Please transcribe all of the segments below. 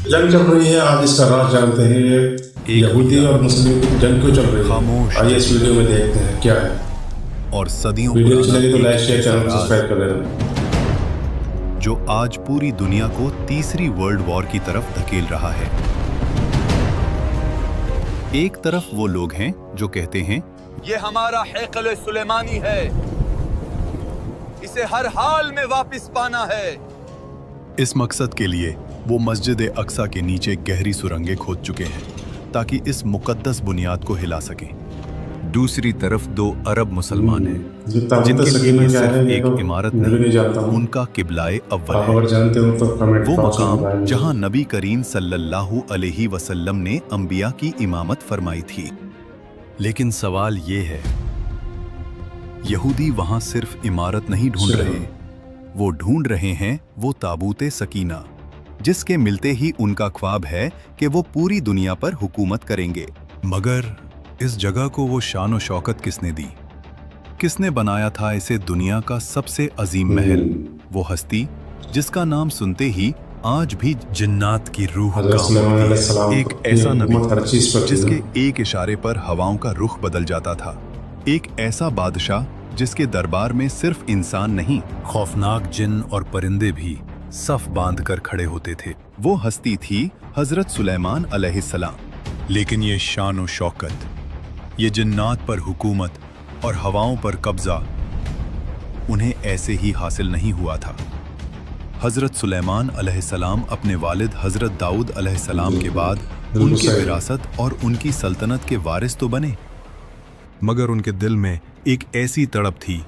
जंग चल रही है, आज इसका राज जानते हैं। यहूदी और मुस्लिम की जंग क्यों चल रही है, आइए इस वीडियो में देखते हैं क्या है। और सदियों वीडियो अच्छी पुराना लगी तो एक लाइक शेयर ऐसा चैनल राज सब्सक्राइब कर देना। जो आज पूरी दुनिया को तीसरी वर्ल्ड वॉर की तरफ धकेल रहा है। एक तरफ वो लोग हैं जो कहते हैं ये हमारा हैकल सुलेमानी है, इसे हर हाल में वापस पाना है। इस मकसद के लिए वो मस्जिद अक्सा के नीचे गहरी सुरंगें खोद चुके हैं ताकि इस मुकद्दस बुनियाद को हिला सकें। दूसरी तरफ दो अरब मुसलमान हैं जिनके लिए सिर्फ एक इमारत नहीं, उनका किबलाए अव्वल है। अगर जानते हो तो कमेंट वो बॉक्स में मकाम बताएं। जहां नबी करीम सल्लल्लाहु अलैहि वसल्लम ने अंबिया की इमामत फरमाई थी। लेकिन सवाल ये है, यहूदी वहां सिर्फ इमारत नहीं ढूंढ रहे, वो ढूंढ रहे हैं वो ताबूते सकीना, जिसके मिलते ही उनका ख्वाब है कि वो पूरी दुनिया पर हुकूमत करेंगे। मगर इस जगह को वो शान और शौकत किसने दी? किसने बनाया था इसे दुनिया का सबसे अजीम महल? वो हस्ती जिसका नाम सुनते ही आज भी जिन्नात की रूह हज़रत सुलेमान अलैहिस्सलाम एक की ऐसा हुकूमत नबी हर चीज़ पर थी। जिसके एक इशारे पर हवाओं का रुख बदल जाता था। एक ऐसा बादशाह जिसके दरबार में सिर्फ इंसान नहीं, खौफनाक जिन और परिंदे भी सफ बांध कर खड़े होते थे। वो हस्ती थी हजरत सुलेमान अलैहिस्सलाम। लेकिन ये शान और शौकत, ये जिन्नात पर हुकूमत और हवाओं पर कब्जा उन्हें ऐसे ही हासिल नहीं हुआ था। हजरत सुलेमान अलैहिस्सलाम अपने वालिद हजरत दाऊद अलैहिस्सलाम के बाद उनकी विरासत और उनकी सल्तनत के वारिस तो बने, मगर उनके दिल में एक ऐसी तड़प थी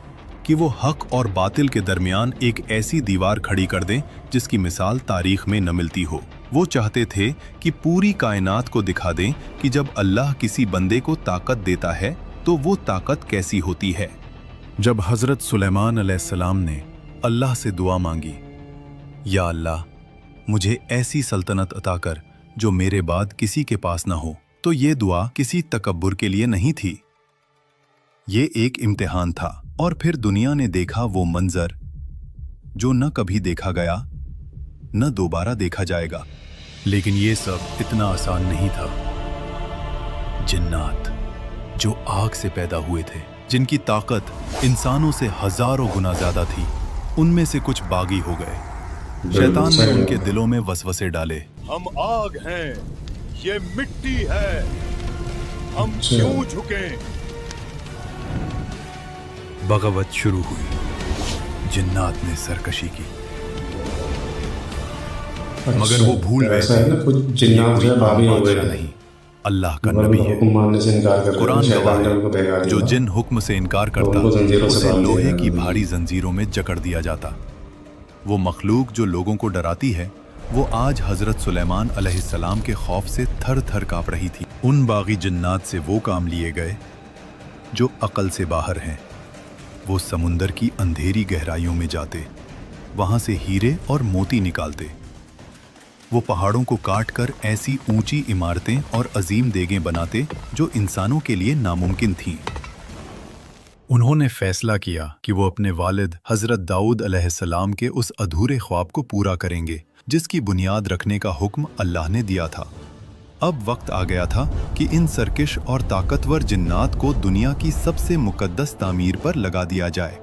कि वो हक और बातिल के दरमियान एक ऐसी दीवार खड़ी कर दें जिसकी मिसाल तारीख में न मिलती हो। वो चाहते थे कि पूरी कायनात को दिखा दें कि जब अल्लाह किसी बंदे को ताकत देता है तो वो ताकत कैसी होती है। जब हजरत सुलेमान अलैहिस्सलाम ने अल्लाह से दुआ मांगी, या अल्लाह मुझे ऐसी सल्तनत अता कर जो मेरे बाद किसी के पास ना हो, तो ये दुआ किसी तकब्बुर के लिए नहीं थी, ये एक इम्तिहान था। और फिर दुनिया ने देखा वो मंजर जो न कभी देखा गया न दोबारा देखा जाएगा। लेकिन ये सब इतना आसान नहीं था। जिन्नात जो आग से पैदा हुए थे, जिनकी ताकत इंसानों से हजारों गुना ज्यादा थी, उनमें से कुछ बागी हो गए। शैतान ने उनके दिलों में वसवसे डाले। हम आग हैं, ये मिट्टी है, हम क्यों झुकें? बगावत शुरू हुई। जिन्नात ने सरकशी की, मगर वो भूल गए ऐसा है ना, कुछ जिन्नात जो है बागी हो गए थे। नहीं, अल्लाह का नबी है। हुक्म मानने से इनकार करते थे, कुरान शैतान गवाह ने उनको बहका है, दिया जो था। जिन हुक्म से इनकार करता उनको जंजीरों से उसे बांध दिया लोहे गया। की भारी जंजीरों में जकड़ दिया जाता। वो मखलूक जो लोगों को डराती है, वो आज हजरत सुलेमान अलैहिस्सलाम के खौफ से थर थर कांप रही थी। उन बागी जिन्नात से वो काम लिए गए जो अकल से बाहर हैं। वो समुंदर की अंधेरी गहराइयों में जाते, वहां से हीरे और मोती निकालते। वो पहाड़ों को काट कर ऐसी ऊंची इमारतें और अजीम देगें बनाते जो इंसानों के लिए नामुमकिन थीं। उन्होंने फैसला किया कि वो अपने वालिद हजरत दाऊद अलैहिस्सलाम के उस अधूरे ख्वाब को पूरा करेंगे जिसकी बुनियाद रखने का हुक्म अल्लाह ने दिया था। अब वक्त आ गया था कि इन सरकश और ताकतवर जिन्नात को दुनिया की सबसे मुकद्दस तामीर पर लगा दिया जाए।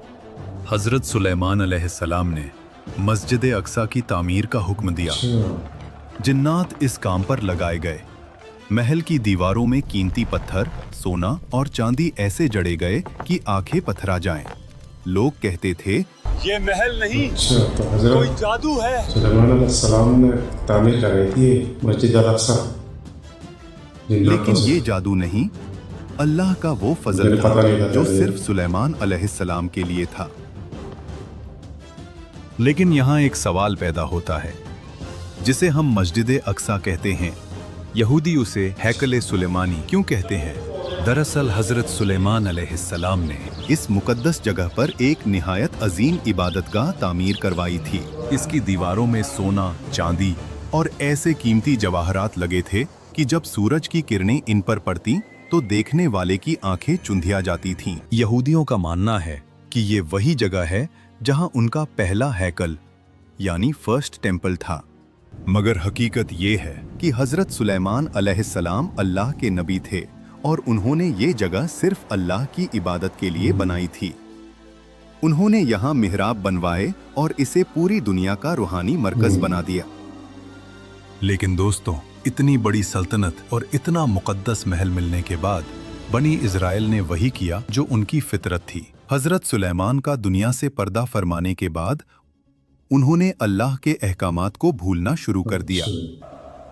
हजरत सुलेमान अलैहिस्सलाम ने मस्जिद अक्सा की तामीर का हुक्म दिया। जिन्नात इस काम पर लगाए गए। महल की दीवारों में कीमती पत्थर, सोना और चांदी ऐसे जड़े गए कि आंखें पथरा जाएं। लोग कहते थे ये महल नहीं, तो कोई हजरत जादू है। सुलेमान अलैहिस्सलाम ने तामीर कराई थी मस्जिद अल अक्सा। लेकिन ये जादू नहीं, अल्लाह का वो फजल था जो सिर्फ सुलेमान अलैहिस्सलाम के लिए था। लेकिन यहाँ एक सवाल पैदा होता है जिसे हम मस्जिद अक्सा कहते हैं। यहूदी उसे हैकल सुलेमानी क्यों कहते हैं? दरअसल हजरत सुलेमान अलैहिस्सलाम ने इस मुकद्दस जगह पर एक निहायत अजीम इबादतगाह तामीर करवाई थी। इसकी दीवारों में सोना, चांदी और ऐसे कीमती जवाहरात लगे थे कि जब सूरज की किरणें इन पर पड़ती तो देखने वाले की आंखें चुंधिया जाती थीं। यहूदियों का मानना है कि ये वही जगह है जहां उनका पहला हैकल यानी फर्स्ट टेम्पल था। मगर हकीकत ये है कि हजरत सुलेमान अलैहिस्सलाम अल्लाह के नबी थे और उन्होंने ये जगह सिर्फ अल्लाह की इबादत के लिए बनाई थी। उन्होंने यहाँ मिहराब बनवाए और इसे पूरी दुनिया का रूहानी मरकज बना दिया। लेकिन दोस्तों, इतनी बड़ी सल्तनत और इतना मुकद्दस महल मिलने के बाद बनी इज़राइल ने वही किया जो उनकी फितरत थी। हजरत सुलेमान का दुनिया से पर्दा फरमाने के बाद उन्होंने अल्लाह के अहकामात को भूलना शुरू कर दिया।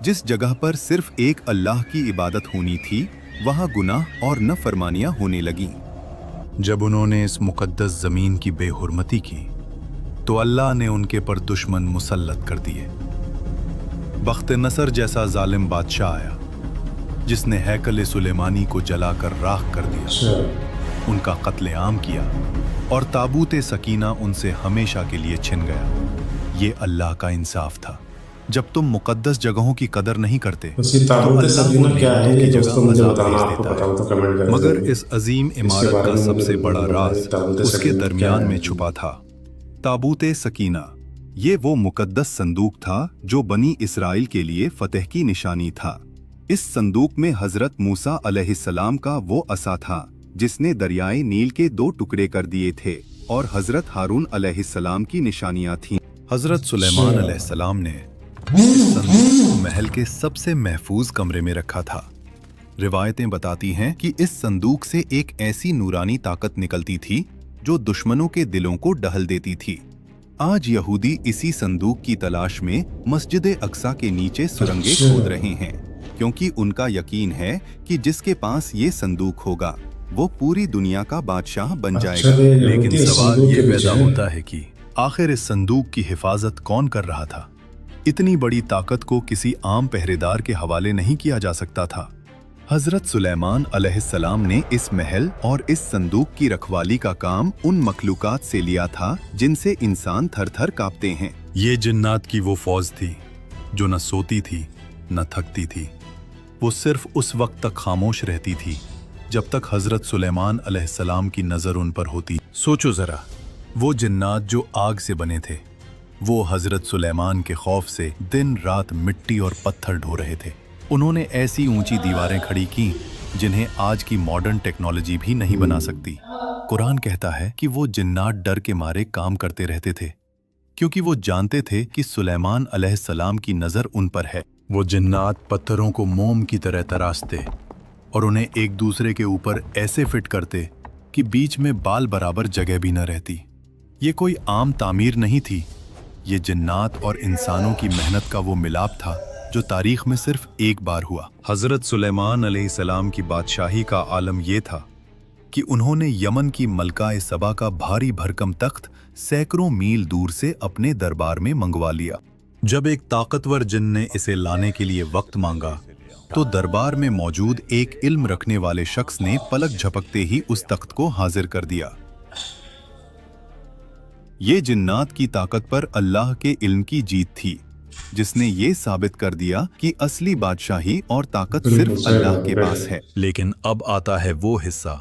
जिस जगह पर सिर्फ एक अल्लाह की इबादत होनी थी, वहाँ गुनाह और नफरमानियाँ होने लगीं। जब उन्होंने इस मुकद्दस ज़मीन की बेहुरमती की तो अल्लाह ने उनके पर दुश्मन मुसल्लत कर दिए। बख्त नसर जैसा जालिम बादशाह आया जिसने हैकल सुलेमानी को जलाकर राख कर दिया, उनका कत्लेआम किया और ताबूत सकीना उनसे हमेशा के लिए छिन गया। ये अल्लाह का इंसाफ था। जब तुम मुकद्दस जगहों की कदर नहीं करते तो अल्लाह को क्या है ये दोस्तों मुझे बताना, आपको देता पता हो तो कमेंट है। करके मगर जरूर। इस अजीम इमारत का सबसे बड़ा राज उसके दरमियान में छुपा था। ताबूत सकीना, ये वो मुकद्दस संदूक था जो बनी इस्राइल के लिए फतह की निशानी था। इस संदूक में हजरत मूसा अलैहिस्सलाम का वो असा था जिसने दरियाए नील के 2 टुकड़े कर दिए थे और हजरत हारून अलैहिस्सलाम की निशानियां थीं। हजरत सुलेमान अलैहिस्सलाम ने इस संदूक को महल के सबसे महफूज कमरे में रखा था। रिवायतें बताती हैं कि इस संदूक से एक ऐसी नूरानी ताकत निकलती थी जो दुश्मनों के दिलों को डहल देती थी। आज यहूदी इसी संदूक की तलाश में मस्जिद अक्सा के नीचे सुरंगें खोद रहे हैं, क्योंकि उनका यकीन है कि जिसके पास ये संदूक होगा वो पूरी दुनिया का बादशाह बन जाएगा। लेकिन सवाल ये पैदा होता है कि आखिर इस संदूक की हिफाजत कौन कर रहा था? इतनी बड़ी ताकत को किसी आम पहरेदार के हवाले नहीं किया जा सकता था। हजरत सुलेमान अलैहिस्सलाम ने इस महल और इस संदूक की रखवाली का काम उन मखलूकात से लिया था जिनसे इंसान थर-थर कांपते हैं। ये जिन्नात की वो फौज थी जो न सोती थी न थकती थी। वो सिर्फ उस वक्त तक खामोश रहती थी जब तक हजरत सुलेमान अलैहिस्सलाम की नजर उन पर होती। सोचो जरा, वो जिन्नात जो आग से बने थे, वो हजरत सुलेमान के खौफ से दिन रात मिट्टी और पत्थर ढो रहे थे। उन्होंने ऐसी ऊंची दीवारें खड़ी की जिन्हें आज की मॉडर्न टेक्नोलॉजी भी नहीं बना सकती। कुरान कहता है कि वो जिन्नात डर के मारे काम करते रहते थे, क्योंकि वो जानते थे कि सुलेमान अलैहिस्सलाम की नजर उन पर है। वो जिन्नात पत्थरों को मोम की तरह तराशते और उन्हें एक दूसरे के ऊपर ऐसे फिट करते कि बीच में बाल बराबर जगह भी न रहती। ये कोई आम तामीर नहीं थी, ये जिन्नात और इंसानों की मेहनत का वो मिलाप था जो तारीख में सिर्फ एक बार हुआ। हजरत सुलेमान अलैहिस्सलाम की बादशाही का आलम ये था कि उन्होंने यमन की मलका सबा का भारी भरकम तख्त सैकड़ों मील दूर से अपने दरबार में मंगवा लिया। जब एक ताकतवर जिन ने इसे लाने के लिए वक्त मांगा तो दरबार में मौजूद एक इल्म रखने वाले शख्स ने पलक झपकते ही उस तख्त को हाजिर कर दिया। ये जिन्नात की ताकत पर अल्लाह के इल्म की जीत थी, जिसने ये साबित कर दिया कि असली बादशाही और ताकत सिर्फ अल्लाह के पास है। लेकिन अब आता है वो हिस्सा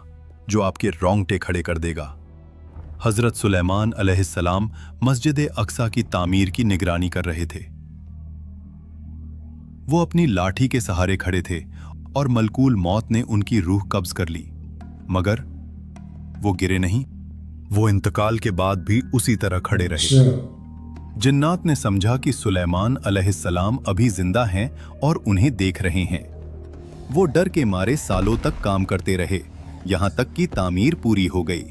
जो आपके रोंगटे खड़े कर देगा। हजरत सुलेमान अलैहिस्सलाम मस्जिद अक्सा की तामीर की निगरानी कर रहे थे। वो अपनी लाठी के सहारे खड़े थे और मलकूल मौत ने उनकी रूह कब्ज कर ली, मगर वो गिरे नहीं। वो इंतकाल के बाद भी उसी तरह खड़े रहे। जिन्नात ने समझा कि सुलेमान अलैहिस्सलाम अभी जिंदा हैं और उन्हें देख रहे हैं। वो डर के मारे सालों तक काम करते रहे, यहां तक कि तामीर पूरी हो गई।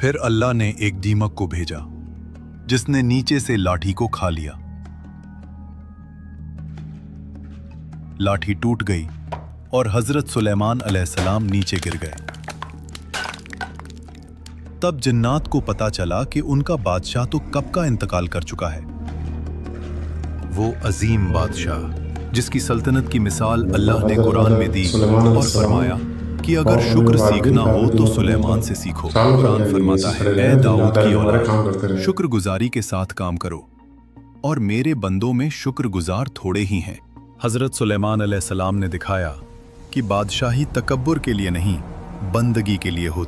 फिर अल्लाह ने एक दीमक को भेजा जिसने नीचे से लाठी को खा लिया। लाठी टूट गई और हजरत सुलेमान अलैहिस्सलाम नीचे गिर गए। तब जिन्नात को पता चला कि उनका बादशाह तो कब का इंतकाल कर चुका है। वो अजीम बादशाह जिसकी सल्तनत की मिसाल अल्लाह ने कुरान में दी और फरमाया कि अगर शुक्र सीखना हो तो सुलेमान से सीखो। कुरान फरमाता है, ऐ दाऊद की औलाद, शुक्रगुजारी के साथ काम करो और मेरे बंदों में शुक्रगुजार थोड़े ही हैं। हजरत सुलेमान अलैहिस्सलाम ने दिखाया कि बादशाही तकब्बुर के लिए नहीं, बंदगी के लिए होती